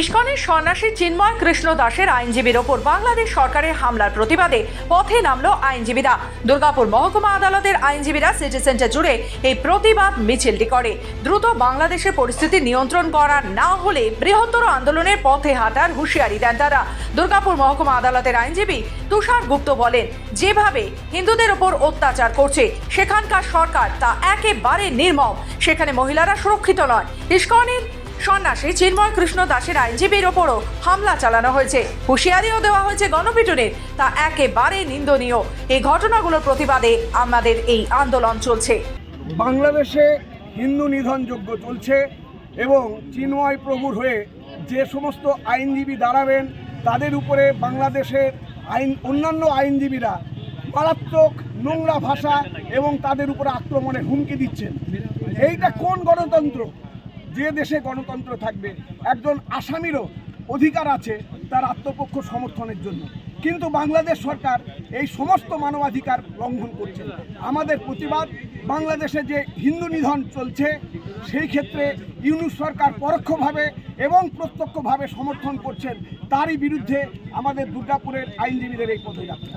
ইস্কনের সন্ন্যাসী চিন্ময় কৃষ্ণ দাসের আইনজীবীর ওপর বাংলাদেশ সরকারের হামলার প্রতিবাদে পথে নামলো আইনজীবীরা। দুর্গাপুর মহকুমা আদালতের আইনজীবীরা সিটি সেন্টার জুড়ে এই প্রতিবাদ মিছিলটি করে। দ্রুত বাংলাদেশের পরিস্থিতি নিয়ন্ত্রণ করা না হলে বৃহত্তর আন্দোলনের পথে হাঁটার হুঁশিয়ারি দেন তারা। দুর্গাপুর মহকুমা আদালতের আইনজীবী তুষার গুপ্ত বলেন, যেভাবে হিন্দুদের ওপর অত্যাচার করছে সেখানকার সরকার তা একেবারে নির্মম। সেখানে মহিলারা সুরক্ষিত নয়। ইস্কনের সন্ন্যাসী চিন্ময় কৃষ্ণ দাসের আইনজীবীর ওপরও হামলা চালানো হয়েছে, হুঁশিয়ারিও দেওয়া হয়েছে গণপিটুনির, তা একেবারে নিন্দনীয়। এই ঘটনাগুলোর প্রতিবাদে আমাদের এই আন্দোলন চলছে। বাংলাদেশে হিন্দু নিধন যজ্ঞ চলছে এবং চিন্ময় প্রভুর হয়ে যে সমস্ত আইনজীবী দাঁড়াবেন তাদের উপরে বাংলাদেশের অন্যান্য আইনজীবীরা মারাত্মক নোংরা ভাষা এবং তাদের উপরে আক্রমণের হুমকি দিচ্ছেন। এইটা কোন গণতন্ত্র? যে দেশে গণতন্ত্র থাকবে একজন আসামিরও অধিকার আছে তার আত্মপক্ষ সমর্থনের জন্য, কিন্তু বাংলাদেশ সরকার এই সমস্ত মানবাধিকার লঙ্ঘন করছে। আমাদের প্রতিবাদ, বাংলাদেশে যে হিন্দু নিধন চলছে সেই ক্ষেত্রে ইউনূস সরকার পরোক্ষভাবে এবং প্রত্যক্ষভাবে সমর্থন করছেন, তারই বিরুদ্ধে আমাদের দুর্গাপুরের আইনজীবীদের এই পদযাত্রা।